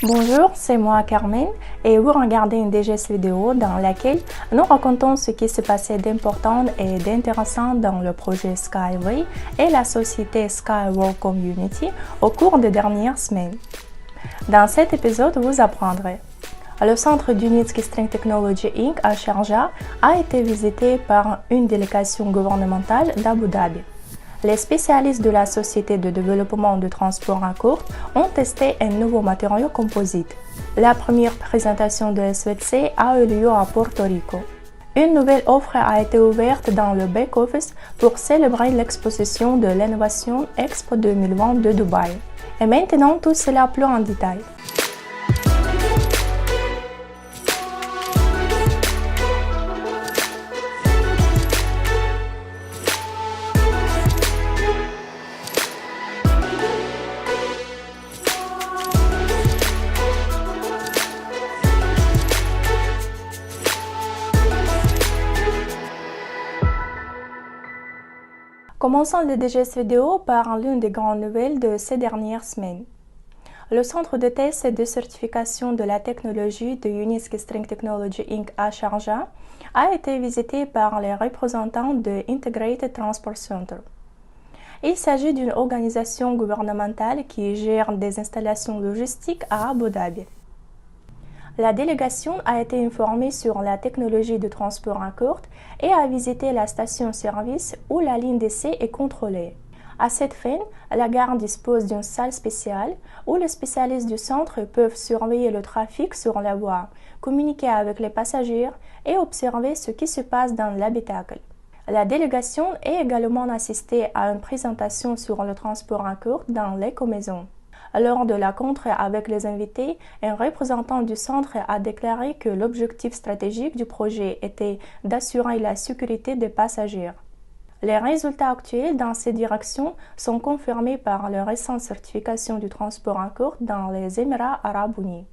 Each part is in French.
Bonjour, c'est moi Carmen et vous regardez une DGS vidéo dans laquelle nous racontons ce qui s'est passé d'important et d'intéressant dans le projet Skyway et la société Skyway Community au cours des dernières semaines. Dans cet épisode, vous apprendrez. Le centre d'Unitsky String Technology Inc. à Sharjah a été visité par une délégation gouvernementale d'Abu Dhabi. Les spécialistes de la société de développement de transport à courte ont testé un nouveau matériau composite. La première présentation de SVC a eu lieu à Porto Rico. Une nouvelle offre a été ouverte dans le back-office pour célébrer l'exposition de l'innovation Expo 2020 de Dubaï. Et maintenant, tout cela plus en détail. Commençons le DGS vidéo par l'une des grandes nouvelles de ces dernières semaines. Le centre de test et de certification de la technologie de Unitsky String Technology Inc. à Sharjah a été visité par les représentants de Integrated Transport Center. Il s'agit d'une organisation gouvernementale qui gère des installations logistiques à Abu Dhabi. La délégation a été informée sur la technologie de transport à courte et a visité la station-service où la ligne d'essai est contrôlée. À cette fin, la gare dispose d'une salle spéciale où les spécialistes du centre peuvent surveiller le trafic sur la voie, communiquer avec les passagers et observer ce qui se passe dans l'habitacle. La délégation est également assistée à une présentation sur le transport à courte dans l'écomaison. Lors de la rencontre avec les invités, un représentant du centre a déclaré que l'objectif stratégique du projet était d'assurer la sécurité des passagers. Les résultats actuels dans ces directions sont confirmés par la récente certification du transport à courte dans les Émirats arabes unis.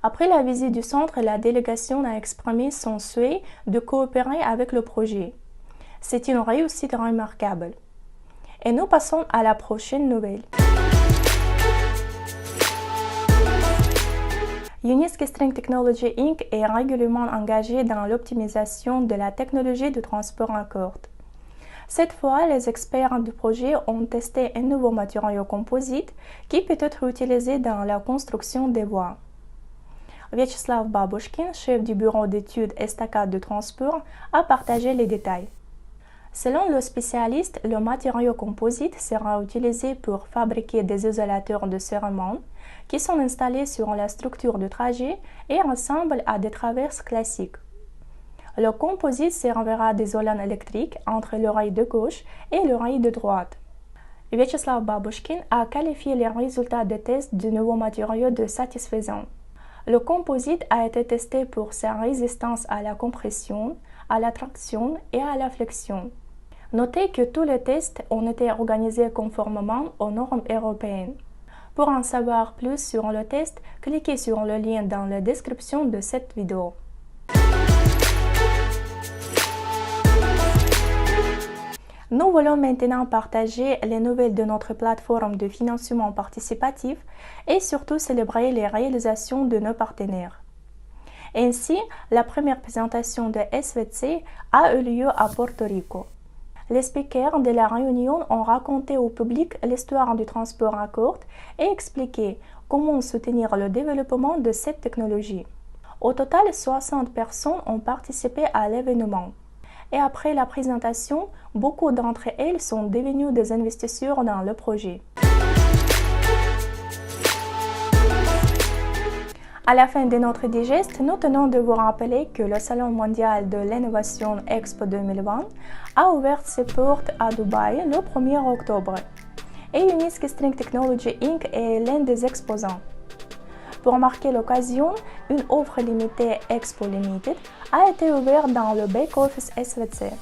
Après la visite du centre, la délégation a exprimé son souhait de coopérer avec le projet. C'est une réussite remarquable. Et nous passons à la prochaine nouvelle. Unitsky String Technology Inc. est régulièrement engagé dans l'optimisation de la technologie de transport à courte. Cette fois, les experts du projet ont testé un nouveau matériau composite qui peut être utilisé dans la construction des voies. Vyacheslav Babushkin, chef du bureau d'études Estacade de transport, a partagé les détails. Selon le spécialiste, le matériau composite sera utilisé pour fabriquer des isolateurs de serrement qui sont installés sur la structure du trajet et ressemblent à des traverses classiques. Le composite servira d'isolant électrique entre l'oreille de gauche et l'oreille de droite. Vyacheslav Babushkin a qualifié les résultats de test du nouveau matériau de satisfaisants. Le composite a été testé pour sa résistance à la compression, à la traction et à la flexion. Notez que tous les tests ont été organisés conformément aux normes européennes. Pour en savoir plus sur le test, cliquez sur le lien dans la description de cette vidéo. Nous voulons maintenant partager les nouvelles de notre plateforme de financement participatif et surtout célébrer les réalisations de nos partenaires. Ainsi, la première présentation de SVC a eu lieu à Porto Rico. Les speakers de la réunion ont raconté au public l'histoire du transport à courte et expliqué comment soutenir le développement de cette technologie. Au total, 60 personnes ont participé à l'événement. Et après la présentation, beaucoup d'entre elles sont devenues des investisseurs dans le projet. À la fin de notre digeste, nous tenons de vous rappeler que le Salon mondial de l'innovation Expo 2020 a ouvert ses portes à Dubaï le 1er octobre et Unitsky String Technology Inc. est l'un des exposants. Pour marquer l'occasion, une offre limitée Expo Limited a été ouverte dans le back-office SVC.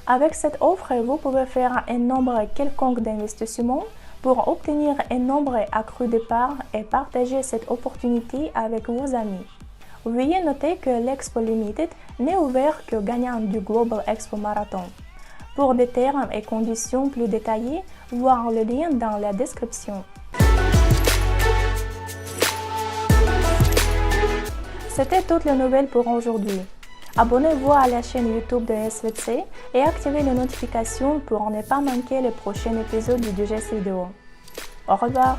Avec cette offre, vous pouvez faire un nombre quelconque d'investissements pour obtenir un nombre accru de parts et partager cette opportunité avec vos amis. Veuillez noter que l'Expo Limited n'est ouvert qu'aux gagnants du Global Expo Marathon. Pour des termes et conditions plus détaillés, voir le lien dans la description. C'était toutes les nouvelles pour aujourd'hui. Abonnez-vous à la chaîne YouTube de SVC et activez les notifications pour ne pas manquer le prochain épisode du Digest Vidéo. Au revoir!